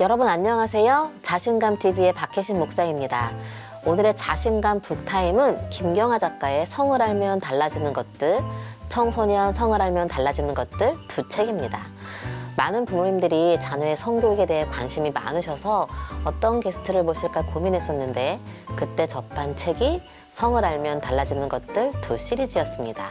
여러분 안녕하세요. 자신감TV의 박혜신 목사입니다. 오늘의 자신감 북타임은 김경아 작가의 성을 알면 달라지는 것들, 청소년 성을 알면 달라지는 것들 두 책입니다. 많은 부모님들이 자녀의 성교육에 대해 관심이 많으셔서 어떤 게스트를 모실까 고민했었는데 그때 접한 책이 성을 알면 달라지는 것들 두 시리즈였습니다.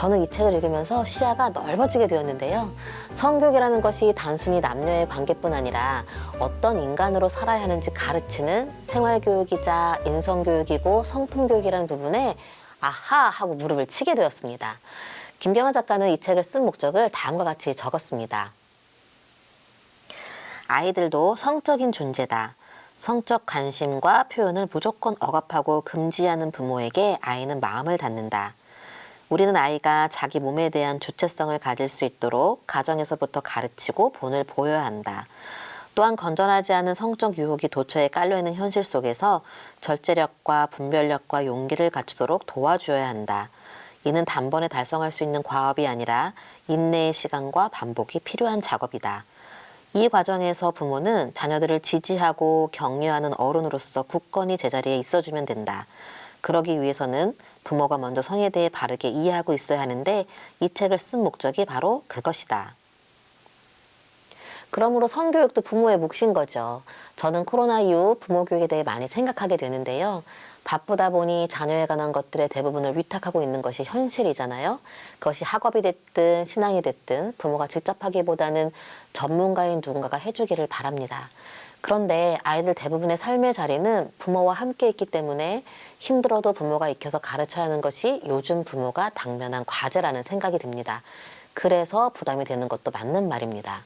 저는 이 책을 읽으면서 시야가 넓어지게 되었는데요. 성교육이라는 것이 단순히 남녀의 관계뿐 아니라 어떤 인간으로 살아야 하는지 가르치는 생활교육이자 인성교육이고 성품교육이라는 부분에 아하 하고 무릎을 치게 되었습니다. 김경아 작가는 이 책을 쓴 목적을 다음과 같이 적었습니다. 아이들도 성적인 존재다. 성적 관심과 표현을 무조건 억압하고 금지하는 부모에게 아이는 마음을 닫는다. 우리는 아이가 자기 몸에 대한 주체성을 가질 수 있도록 가정에서부터 가르치고 본을 보여야 한다. 또한 건전하지 않은 성적 유혹이 도처에 깔려있는 현실 속에서 절제력과 분별력과 용기를 갖추도록 도와주어야 한다. 이는 단번에 달성할 수 있는 과업이 아니라 인내의 시간과 반복이 필요한 작업이다. 이 과정에서 부모는 자녀들을 지지하고 격려하는 어른으로서 굳건히 제자리에 있어주면 된다. 그러기 위해서는 부모가 먼저 성에 대해 바르게 이해하고 있어야 하는데 이 책을 쓴 목적이 바로 그것이다. 그러므로 성교육도 부모의 몫인 거죠. 저는 코로나 이후 부모 교육에 대해 많이 생각하게 되는데요. 바쁘다 보니 자녀에 관한 것들의 대부분을 위탁하고 있는 것이 현실이잖아요. 그것이 학업이 됐든 신앙이 됐든 부모가 직접 하기보다는 전문가인 누군가가 해주기를 바랍니다. 그런데 아이들 대부분의 삶의 자리는 부모와 함께 있기 때문에 힘들어도 부모가 익혀서 가르쳐야 하는 것이 요즘 부모가 당면한 과제라는 생각이 듭니다. 그래서 부담이 되는 것도 맞는 말입니다.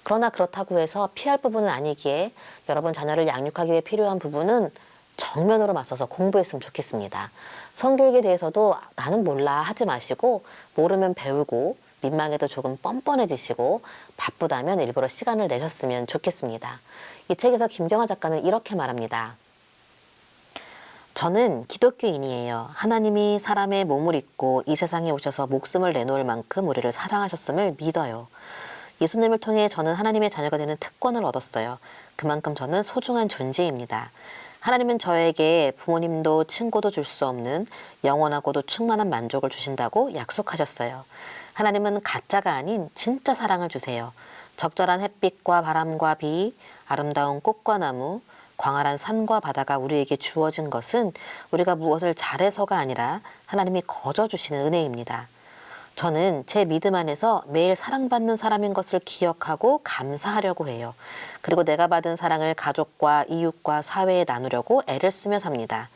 그러나 그렇다고 해서 피할 부분은 아니기에 여러분 자녀를 양육하기 위해 필요한 부분은 정면으로 맞서서 공부했으면 좋겠습니다. 성교육에 대해서도 나는 몰라 하지 마시고 모르면 배우고 민망해도 조금 뻔뻔해지시고 바쁘다면 일부러 시간을 내셨으면 좋겠습니다. 이 책에서 김경아 작가는 이렇게 말합니다. 저는 기독교인이에요. 하나님이 사람의 몸을 입고 이 세상에 오셔서 목숨을 내놓을 만큼 우리를 사랑하셨음을 믿어요. 예수님을 통해 저는 하나님의 자녀가 되는 특권을 얻었어요. 그만큼 저는 소중한 존재입니다. 하나님은 저에게 부모님도 친구도 줄 수 없는 영원하고도 충만한 만족을 주신다고 약속하셨어요. 하나님은 가짜가 아닌 진짜 사랑을 주세요. 적절한 햇빛과 바람과 비, 아름다운 꽃과 나무, 광활한 산과 바다가 우리에게 주어진 것은 우리가 무엇을 잘해서가 아니라 하나님이 거저 주시는 은혜입니다. 저는 제 믿음 안에서 매일 사랑받는 사람인 것을 기억하고 감사하려고 해요. 그리고 내가 받은 사랑을 가족과 이웃과 사회에 나누려고 애를 쓰며 삽니다.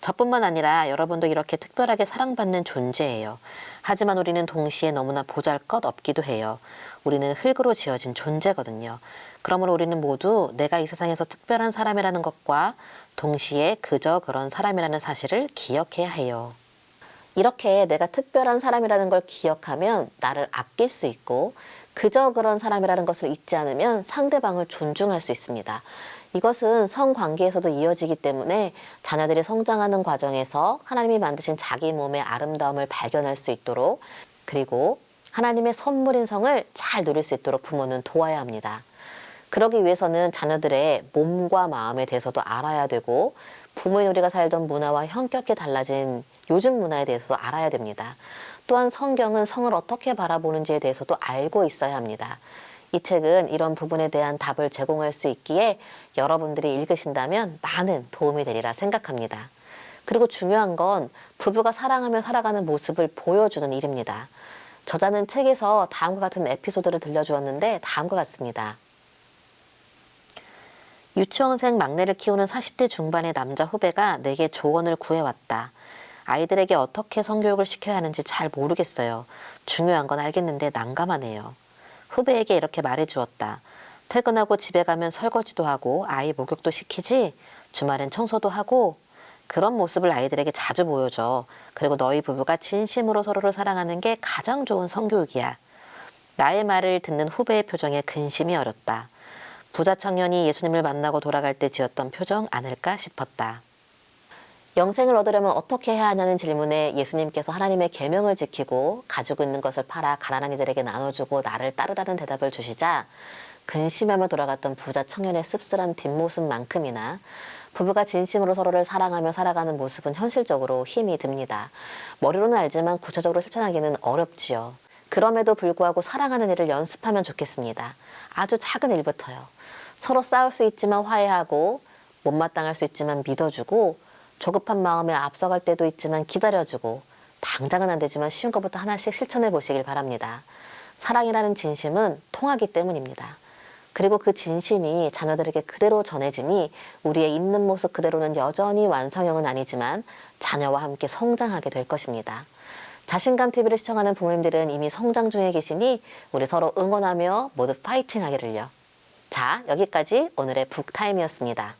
저뿐만 아니라 여러분도 이렇게 특별하게 사랑받는 존재예요. 하지만 우리는 동시에 너무나 보잘것없기도 해요. 우리는 흙으로 지어진 존재거든요. 그러므로 우리는 모두 내가 이 세상에서 특별한 사람이라는 것과 동시에 그저 그런 사람이라는 사실을 기억해야 해요. 이렇게 내가 특별한 사람이라는 걸 기억하면 나를 아낄 수 있고 그저 그런 사람이라는 것을 잊지 않으면 상대방을 존중할 수 있습니다. 이것은 성관계에서도 이어지기 때문에 자녀들이 성장하는 과정에서 하나님이 만드신 자기 몸의 아름다움을 발견할 수 있도록 그리고 하나님의 선물인 성을 잘 누릴 수 있도록 부모는 도와야 합니다. 그러기 위해서는 자녀들의 몸과 마음에 대해서도 알아야 되고 부모인 우리가 살던 문화와 현격히 달라진 요즘 문화에 대해서도 알아야 됩니다. 또한 성경은 성을 어떻게 바라보는지에 대해서도 알고 있어야 합니다. 이 책은 이런 부분에 대한 답을 제공할 수 있기에 여러분들이 읽으신다면 많은 도움이 되리라 생각합니다. 그리고 중요한 건 부부가 사랑하며 살아가는 모습을 보여주는 일입니다. 저자는 책에서 다음과 같은 에피소드를 들려주었는데 다음과 같습니다. 유치원생 막내를 키우는 40대 중반의 남자 후배가 내게 조언을 구해왔다. 아이들에게 어떻게 성교육을 시켜야 하는지 잘 모르겠어요. 중요한 건 알겠는데 난감하네요. 후배에게 이렇게 말해주었다. 퇴근하고 집에 가면 설거지도 하고 아이 목욕도 시키지? 주말엔 청소도 하고? 그런 모습을 아이들에게 자주 보여줘. 그리고 너희 부부가 진심으로 서로를 사랑하는 게 가장 좋은 성교육이야. 나의 말을 듣는 후배의 표정에 근심이 어렸다. 부자 청년이 예수님을 만나고 돌아갈 때 지었던 표정 아닐까 싶었다. 영생을 얻으려면 어떻게 해야 하냐는 질문에 예수님께서 하나님의 계명을 지키고 가지고 있는 것을 팔아 가난한 이들에게 나눠주고 나를 따르라는 대답을 주시자 근심하며 돌아갔던 부자 청년의 씁쓸한 뒷모습만큼이나 부부가 진심으로 서로를 사랑하며 살아가는 모습은 현실적으로 힘이 듭니다. 머리로는 알지만 구체적으로 실천하기는 어렵지요. 그럼에도 불구하고 사랑하는 일을 연습하면 좋겠습니다. 아주 작은 일부터요. 서로 싸울 수 있지만 화해하고 못마땅할 수 있지만 믿어주고 조급한 마음에 앞서갈 때도 있지만 기다려주고 당장은 안 되지만 쉬운 것부터 하나씩 실천해 보시길 바랍니다. 사랑이라는 진심은 통하기 때문입니다. 그리고 그 진심이 자녀들에게 그대로 전해지니 우리의 있는 모습 그대로는 여전히 완성형은 아니지만 자녀와 함께 성장하게 될 것입니다. 자신감 TV를 시청하는 부모님들은 이미 성장 중에 계시니 우리 서로 응원하며 모두 파이팅 하기를요. 자, 여기까지 오늘의 북타임이었습니다.